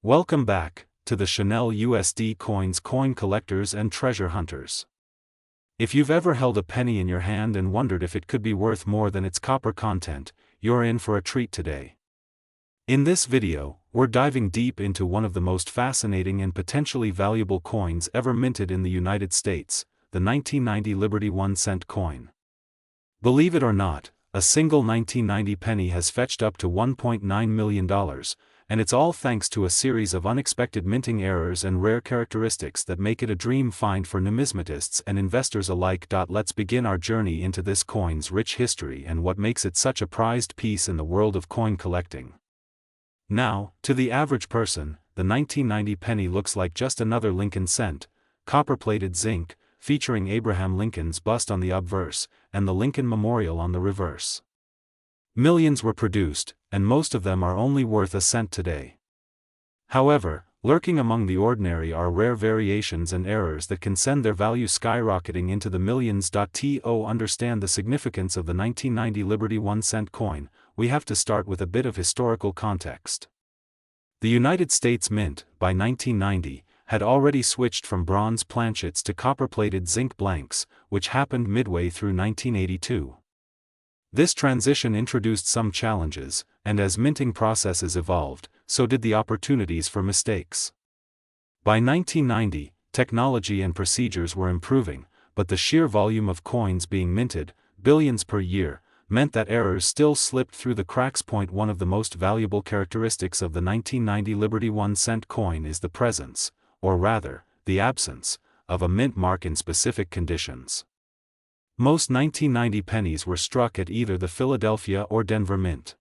Welcome back to the Chanel USD Coins coin collectors and treasure hunters. If you've ever held a penny in your hand and wondered if it could be worth more than its copper content, you're in for a treat today. In this video, we're diving deep into one of the most fascinating and potentially valuable coins ever minted in the United States, the 1990 Liberty 1-cent coin. Believe it or not, a single 1990 penny has fetched up to $1.9 million, and it's all thanks to a series of unexpected minting errors and rare characteristics that make it a dream find for numismatists and investors alike. Let's begin our journey into this coin's rich history and what makes it such a prized piece in the world of coin collecting. Now, to the average person, the 1990 penny looks like just another Lincoln cent, copper-plated zinc, featuring Abraham Lincoln's bust on the obverse, and the Lincoln Memorial on the reverse. Millions were produced, and most of them are only worth a cent today. However, lurking among the ordinary are rare variations and errors that can send their value skyrocketing into the millions. To understand the significance of the 1990 Liberty 1-cent coin, we have to start with a bit of historical context. The United States Mint, by 1990, had already switched from bronze planchets to copper-plated zinc blanks, which happened midway through 1982. This transition introduced some challenges, and as minting processes evolved, so did the opportunities for mistakes. By 1990, technology and procedures were improving, but the sheer volume of coins being minted, billions per year, meant that errors still slipped through the cracks. One of the most valuable characteristics of the 1990 Liberty 1-cent coin is the presence, or rather, the absence, of a mint mark in specific conditions. Most 1990 pennies were struck at either the Philadelphia or Denver Mint.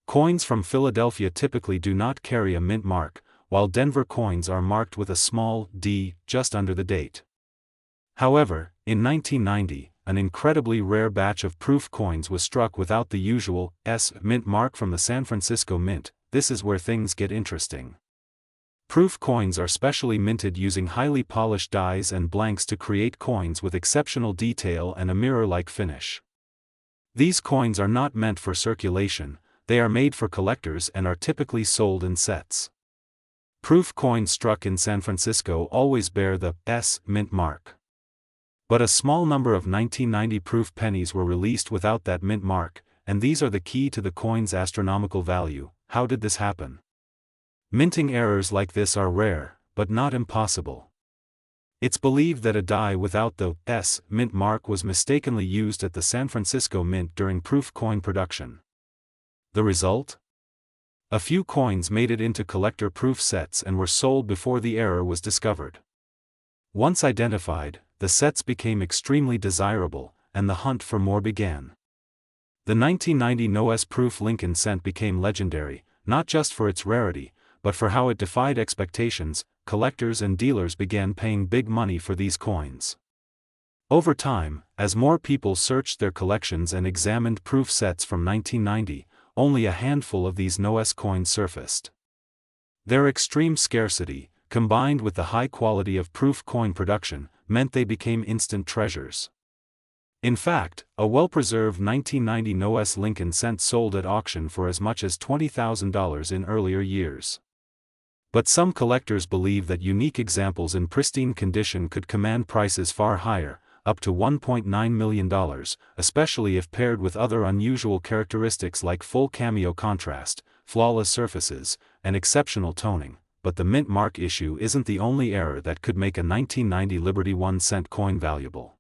Coins from Philadelphia typically do not carry a mint mark, while Denver coins are marked with a small d just under the date. However, in 1990, an incredibly rare batch of proof coins was struck without the usual S mint mark from the San Francisco Mint. This is where things get interesting. Proof coins are specially minted using highly polished dies and blanks to create coins with exceptional detail and a mirror-like finish. These coins are not meant for circulation, they are made for collectors and are typically sold in sets. Proof coins struck in San Francisco always bear the S mint mark. But a small number of 1990 proof pennies were released without that mint mark, and these are the key to the coin's astronomical value. How did this happen? Minting errors like this are rare, but not impossible. It's believed that a die without the S mint mark was mistakenly used at the San Francisco Mint during proof coin production. The result? A few coins made it into collector proof sets and were sold before the error was discovered. Once identified, the sets became extremely desirable, and the hunt for more began. The 1990 no-S proof Lincoln cent became legendary, not just for its rarity, but for how it defied expectations. Collectors and dealers began paying big money for these coins. Over time, as more people searched their collections and examined proof sets from 1990, only a handful of these no-S coins surfaced. Their extreme scarcity, combined with the high quality of proof coin production, meant they became instant treasures. In fact, a well-preserved 1990 no-S Lincoln cent sold at auction for as much as $20,000 in earlier years. But some collectors believe that unique examples in pristine condition could command prices far higher, up to $1.9 million, especially if paired with other unusual characteristics like full cameo contrast, flawless surfaces, and exceptional toning. But the mint mark issue isn't the only error that could make a 1990 Liberty 1-cent coin valuable.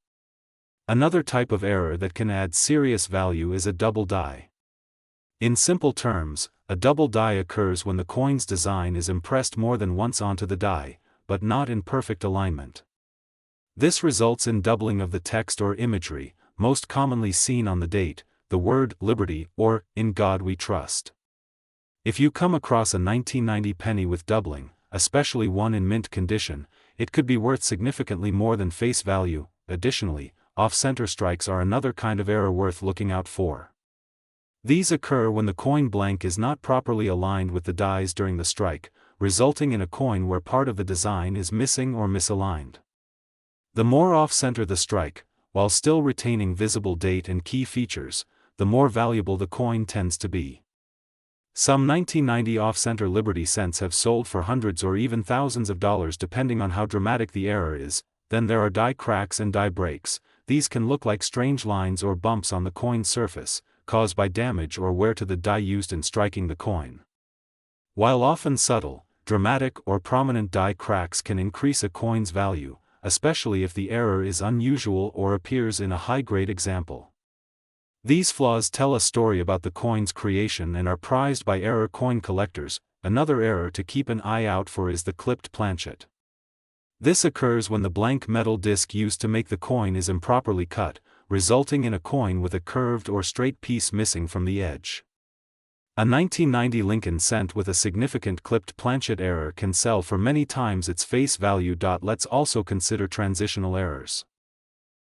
Another type of error that can add serious value is a double die. In simple terms, a double die occurs when the coin's design is impressed more than once onto the die, but not in perfect alignment. This results in doubling of the text or imagery, most commonly seen on the date, the word Liberty, or In God We Trust. If you come across a 1990 penny with doubling, especially one in mint condition, it could be worth significantly more than face value. Additionally, off-center strikes are another kind of error worth looking out for. These occur when the coin blank is not properly aligned with the dies during the strike, resulting in a coin where part of the design is missing or misaligned. The more off-center the strike, while still retaining visible date and key features, the more valuable the coin tends to be. Some 1990 off-center Liberty cents have sold for hundreds or even thousands of dollars depending on how dramatic the error is. Then there are die cracks and die breaks. These can look like strange lines or bumps on the coin's surface, caused by damage or wear to the die used in striking the coin. While often subtle, dramatic or prominent die cracks can increase a coin's value, especially if the error is unusual or appears in a high-grade example. These flaws tell a story about the coin's creation and are prized by error coin collectors. Another error to keep an eye out for is the clipped planchet. This occurs when the blank metal disc used to make the coin is improperly cut, resulting in a coin with a curved or straight piece missing from the edge. A 1990 Lincoln cent with a significant clipped planchet error can sell for many times its face value. Let's also consider transitional errors.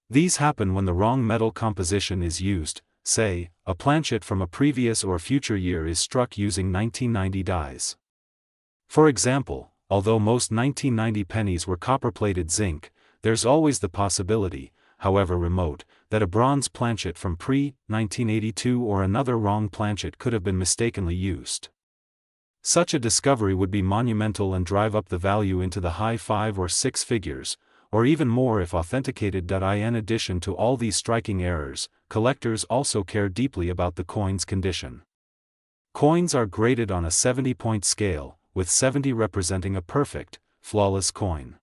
These happen when the wrong metal composition is used. Say, a planchet from a previous or future year is struck using 1990 dies. For example, although most 1990 pennies were copper-plated zinc, there's always the possibility, however remote, that a bronze planchet from pre-1982 or another wrong planchet could have been mistakenly used. Such a discovery would be monumental and drive up the value into the high 5 or 6 figures, or even more if authenticated. In addition to all these striking errors, collectors also care deeply about the coin's condition. Coins are graded on a 70-point scale, with 70 representing a perfect, flawless coin.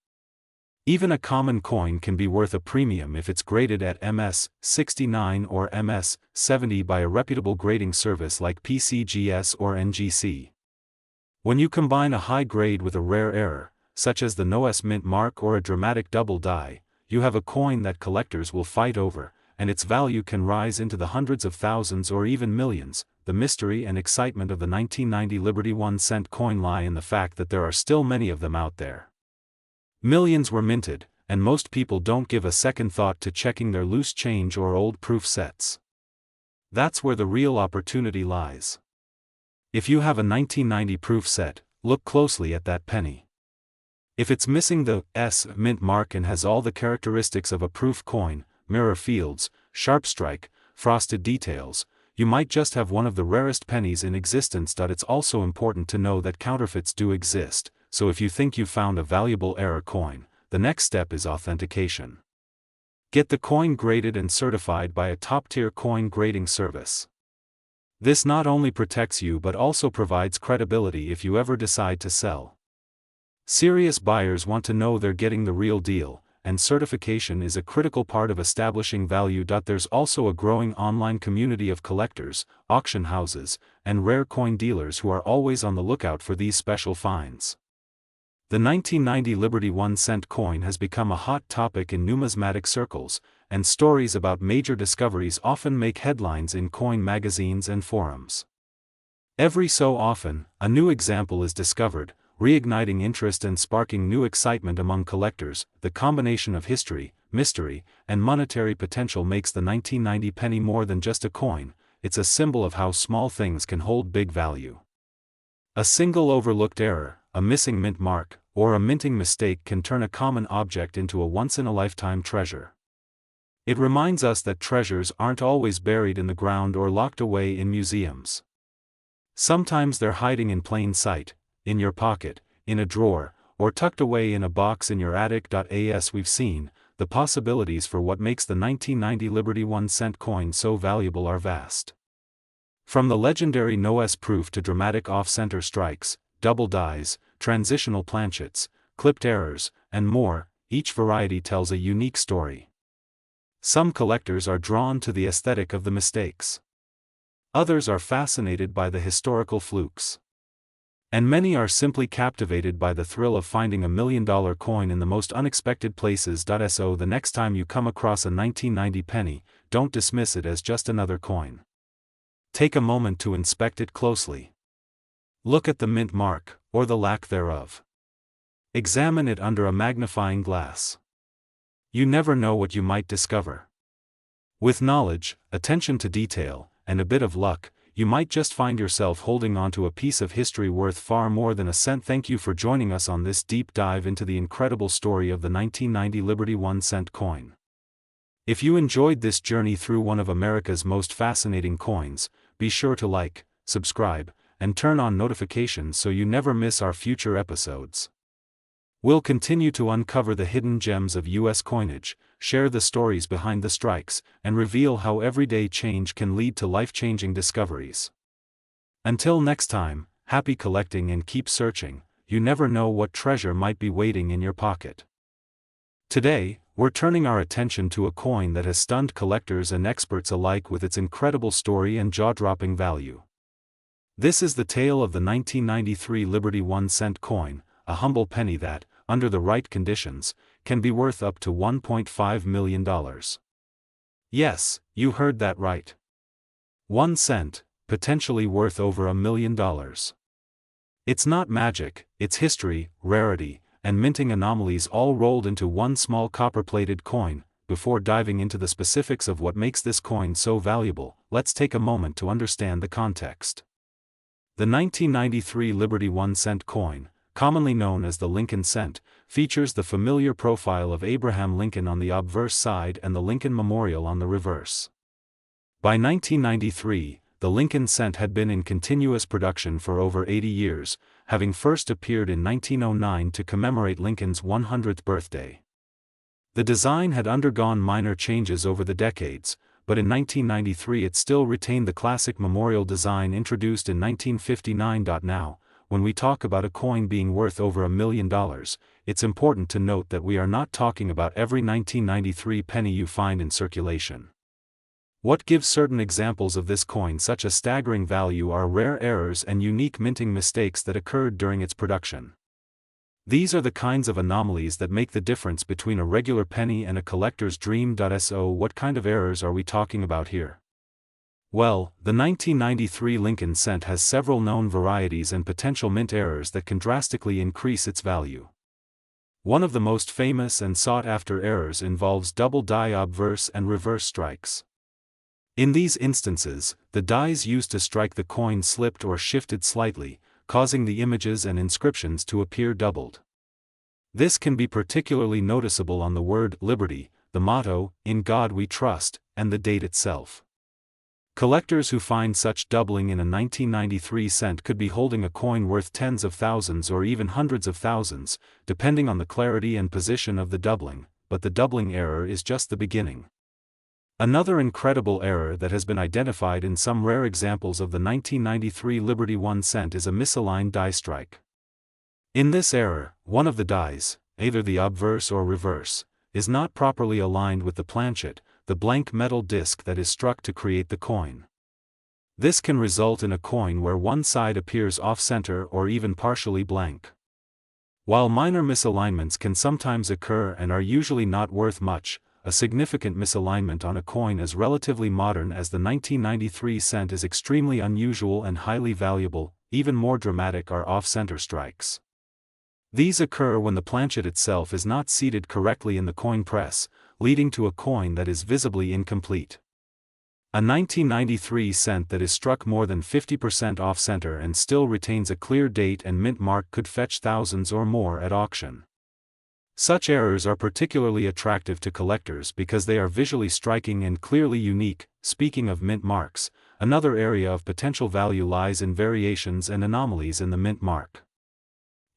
Even a common coin can be worth a premium if it's graded at MS 69 or MS 70 by a reputable grading service like PCGS or NGC. When you combine a high grade with a rare error, such as the NOS mint mark or a dramatic double die, you have a coin that collectors will fight over, and its value can rise into the hundreds of thousands or even millions. The mystery and excitement of the 1990 Liberty 1-cent coin lie in the fact that there are still many of them out there. Millions were minted, and most people don't give a second thought to checking their loose change or old proof sets. That's where the real opportunity lies. If you have a 1990 proof set, look closely at that penny. If it's missing the S mint mark and has all the characteristics of a proof coin, mirror fields, sharp strike, frosted details, you might just have one of the rarest pennies in existence. It's also important to know that counterfeits do exist, so if you think you found a valuable error coin, the next step is authentication. Get the coin graded and certified by a top-tier coin grading service. This not only protects you but also provides credibility if you ever decide to sell. Serious buyers want to know they're getting the real deal, and certification is a critical part of establishing value. There's also a growing online community of collectors, auction houses, and rare coin dealers who are always on the lookout for these special finds. The 1990 Liberty 1-cent coin has become a hot topic in numismatic circles, and stories about major discoveries often make headlines in coin magazines and forums. Every so often, a new example is discovered, reigniting interest and sparking new excitement among collectors. The combination of history, mystery, and monetary potential makes the 1990 penny more than just a coin. It's a symbol of how small things can hold big value. A single overlooked error, a missing mint mark, or a minting mistake can turn a common object into a once-in-a-lifetime treasure. It reminds us that treasures aren't always buried in the ground or locked away in museums. Sometimes they're hiding in plain sight, in your pocket, in a drawer, or tucked away in a box in your attic. As we've seen, the possibilities for what makes the 1990 Liberty 1-cent coin so valuable are vast. From the legendary NOS proof to dramatic off-center strikes, double dies, transitional planchets, clipped errors, and more, each variety tells a unique story. Some collectors are drawn to the aesthetic of the mistakes. Others are fascinated by the historical flukes. And many are simply captivated by the thrill of finding $1 million coin in the most unexpected places. So the next time you come across a 1990 penny, don't dismiss it as just another coin. Take a moment to inspect it closely. Look at the mint mark, or the lack thereof. Examine it under a magnifying glass. You never know what you might discover. With knowledge, attention to detail, and a bit of luck, you might just find yourself holding onto a piece of history worth far more than a cent. Thank you for joining us on this deep dive into the incredible story of the 1990 Liberty 1-cent coin. If you enjoyed this journey through one of America's most fascinating coins, be sure to like, subscribe, and turn on notifications so you never miss our future episodes. We'll continue to uncover the hidden gems of US coinage, share the stories behind the strikes, and reveal how everyday change can lead to life-changing discoveries. Until next time, happy collecting and keep searching. You never know what treasure might be waiting in your pocket. Today, we're turning our attention to a coin that has stunned collectors and experts alike with its incredible story and jaw-dropping value. This is the tale of the 1993 Liberty 1-cent coin, a humble penny that, under the right conditions, can be worth up to $1.5 million. Yes, you heard that right. 1 cent, potentially worth over $1 million. It's not magic, it's history, rarity, and minting anomalies all rolled into one small copper-plated coin. Before diving into the specifics of what makes this coin so valuable, let's take a moment to understand the context. The 1993 Liberty 1-cent coin, commonly known as the Lincoln cent, features the familiar profile of Abraham Lincoln on the obverse side and the Lincoln Memorial on the reverse. By 1993, the Lincoln cent had been in continuous production for over 80 years, having first appeared in 1909 to commemorate Lincoln's 100th birthday. The design had undergone minor changes over the decades, but in 1993 it still retained the classic memorial design introduced in 1959. Now, when we talk about a coin being worth over $1 million, it's important to note that we are not talking about every 1993 penny you find in circulation. What gives certain examples of this coin such a staggering value are rare errors and unique minting mistakes that occurred during its production. These are the kinds of anomalies that make the difference between a regular penny and a collector's dream. So what kind of errors are we talking about here? Well, the 1993 Lincoln cent has several known varieties and potential mint errors that can drastically increase its value. One of the most famous and sought-after errors involves double die obverse and reverse strikes. In these instances, the dies used to strike the coin slipped or shifted slightly, causing the images and inscriptions to appear doubled. This can be particularly noticeable on the word Liberty, the motto, "In God We Trust," and the date itself. Collectors who find such doubling in a 1993 cent could be holding a coin worth tens of thousands or even hundreds of thousands, depending on the clarity and position of the doubling, but the doubling error is just the beginning. Another incredible error that has been identified in some rare examples of the 1993 Liberty 1 cent is a misaligned die strike. In this error, one of the dies, either the obverse or reverse, is not properly aligned with the planchet, the blank metal disc that is struck to create the coin. This can result in a coin where one side appears off-center or even partially blank. While minor misalignments can sometimes occur and are usually not worth much, a significant misalignment on a coin as relatively modern as the 1993 cent is extremely unusual and highly valuable. Even more dramatic are off-center strikes. These occur when the planchet itself is not seated correctly in the coin press, leading to a coin that is visibly incomplete. A 1993 cent that is struck more than 50% off-center and still retains a clear date and mint mark could fetch thousands or more at auction. Such errors are particularly attractive to collectors because they are visually striking and clearly unique. Speaking of mint marks, another area of potential value lies in variations and anomalies in the mint mark.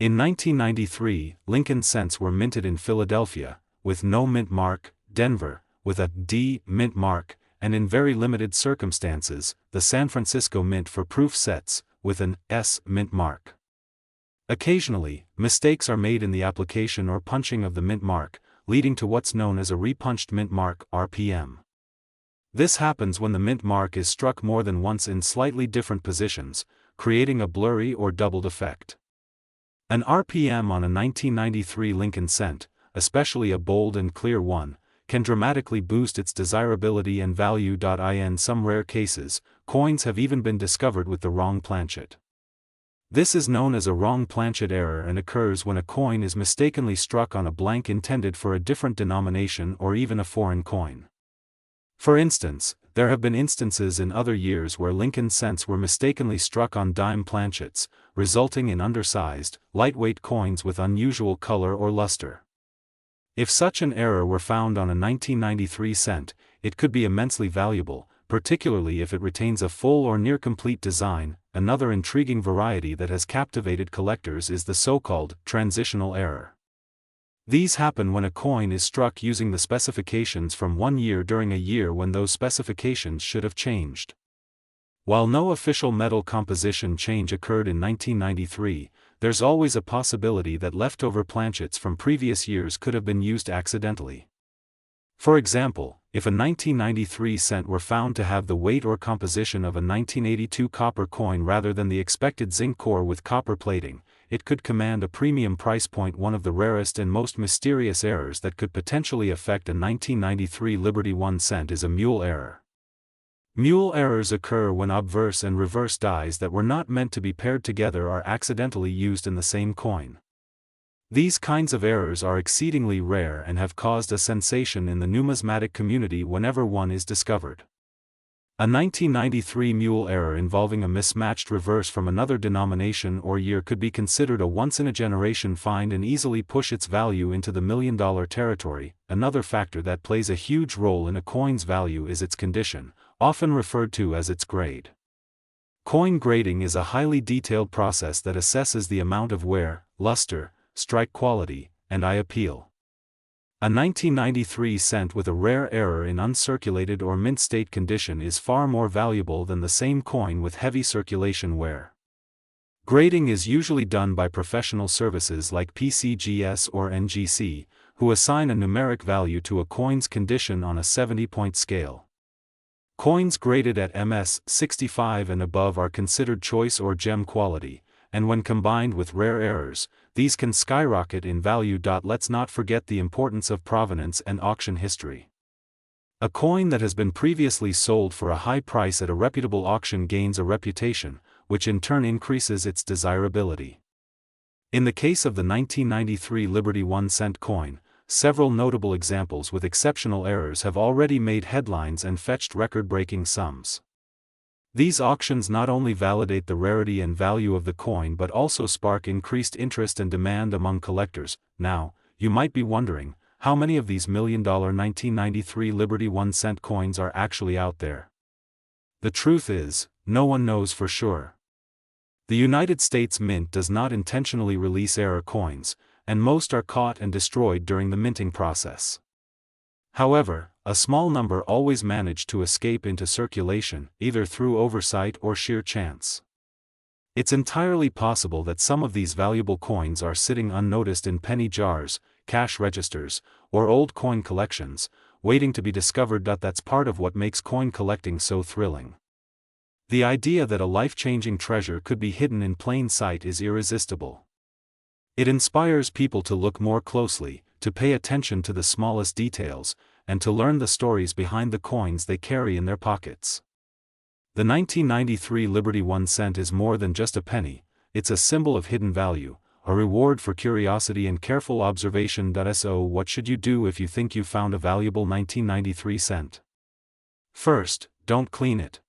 In 1993, Lincoln cents were minted in Philadelphia, with no mint mark, Denver, with a D mint mark, and in very limited circumstances, the San Francisco Mint for proof sets, with an S mint mark. Occasionally, mistakes are made in the application or punching of the mint mark, leading to what's known as a repunched mint mark, RPM. This happens when the mint mark is struck more than once in slightly different positions, creating a blurry or doubled effect. An RPM on a 1993 Lincoln cent, especially a bold and clear one, can dramatically boost its desirability and value. In some rare cases, coins have even been discovered with the wrong planchet. This is known as a wrong planchet error and occurs when a coin is mistakenly struck on a blank intended for a different denomination or even a foreign coin. For instance, there have been instances in other years where Lincoln cents were mistakenly struck on dime planchets, resulting in undersized, lightweight coins with unusual color or luster. If such an error were found on a 1993 cent, it could be immensely valuable, particularly if it retains a full or near-complete design. Another intriguing variety that has captivated collectors is the so-called transitional error. These happen when a coin is struck using the specifications from one year during a year when those specifications should have changed. While no official metal composition change occurred in 1993, there's always a possibility that leftover planchets from previous years could have been used accidentally. For example, if a 1993 cent were found to have the weight or composition of a 1982 copper coin rather than the expected zinc core with copper plating, it could command a premium price point. One of the rarest and most mysterious errors that could potentially affect a 1993 Liberty 1 cent is a mule error. Mule errors occur when obverse and reverse dies that were not meant to be paired together are accidentally used in the same coin. These kinds of errors are exceedingly rare and have caused a sensation in the numismatic community whenever one is discovered. A 1993 mule error involving a mismatched reverse from another denomination or year could be considered a once-in-a-generation find and easily push its value into the million-dollar territory. Another factor that plays a huge role in a coin's value is its condition, often referred to as its grade. Coin grading is a highly detailed process that assesses the amount of wear, luster, strike quality, and eye appeal. A 1993 cent with a rare error in uncirculated or mint state condition is far more valuable than the same coin with heavy circulation wear. Grading is usually done by professional services like PCGS or NGC, who assign a numeric value to a coin's condition on a 70-point scale. Coins graded at MS 65 and above are considered choice or gem quality, and when combined with rare errors, these can skyrocket in value. Let's not forget the importance of provenance and auction history. A coin that has been previously sold for a high price at a reputable auction gains a reputation, which in turn increases its desirability. In the case of the 1993 Liberty 1 cent coin, several notable examples with exceptional errors have already made headlines and fetched record-breaking sums. These auctions not only validate the rarity and value of the coin but also spark increased interest and demand among collectors. Now, you might be wondering, how many of these million-dollar 1993 Liberty 1 cent coins are actually out there? The truth is, no one knows for sure. The United States Mint does not intentionally release error coins, and most are caught and destroyed during the minting process. However, a small number always manage to escape into circulation, either through oversight or sheer chance. It's entirely possible that some of these valuable coins are sitting unnoticed in penny jars, cash registers, or old coin collections, waiting to be discovered. That's part of what makes coin collecting so thrilling. The idea that a life-changing treasure could be hidden in plain sight is irresistible. It inspires people to look more closely, to pay attention to the smallest details, and to learn the stories behind the coins they carry in their pockets. The 1993 Liberty 1 cent is more than just a penny, it's a symbol of hidden value, a reward for curiosity and careful observation. So what should you do if you think you found a valuable 1993 cent? First, don't clean it.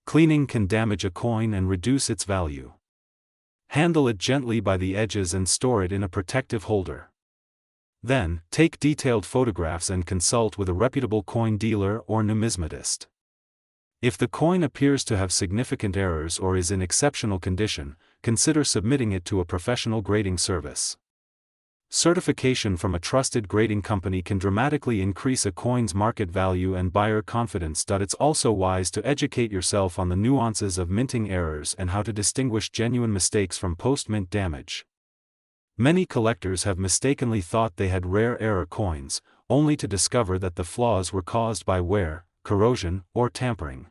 Cleaning can damage a coin and reduce its value. Handle it gently by the edges and store it in a protective holder. Then, take detailed photographs and consult with a reputable coin dealer or numismatist. If the coin appears to have significant errors or is in exceptional condition, consider submitting it to a professional grading service. Certification from a trusted grading company can dramatically increase a coin's market value and buyer confidence. It's also wise to educate yourself on the nuances of minting errors and how to distinguish genuine mistakes from post-mint damage. Many collectors have mistakenly thought they had rare error coins, only to discover that the flaws were caused by wear, corrosion, or tampering.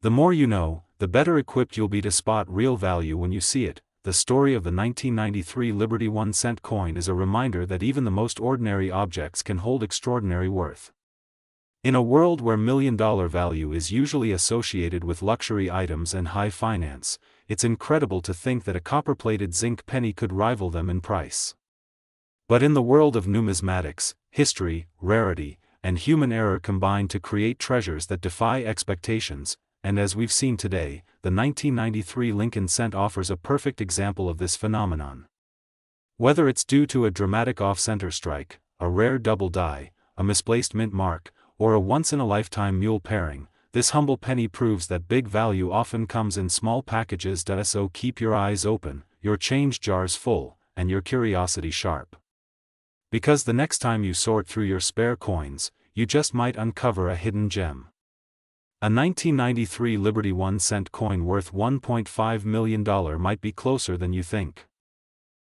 The more you know, the better equipped you'll be to spot real value when you see it. The story of the 1993 Liberty 1 cent coin is a reminder that even the most ordinary objects can hold extraordinary worth. In a world where million-dollar value is usually associated with luxury items and high finance, it's incredible to think that a copper-plated zinc penny could rival them in price. But in the world of numismatics, history, rarity, and human error combine to create treasures that defy expectations, and as we've seen today, the 1993 Lincoln cent offers a perfect example of this phenomenon. Whether it's due to a dramatic off-center strike, a rare double die, a misplaced mint mark, or a once-in-a-lifetime mule pairing, this humble penny proves that big value often comes in small packages. So keep your eyes open, your change jars full, and your curiosity sharp. Because the next time you sort through your spare coins, you just might uncover a hidden gem. A 1993 Liberty 1-cent coin worth $1.5 million might be closer than you think.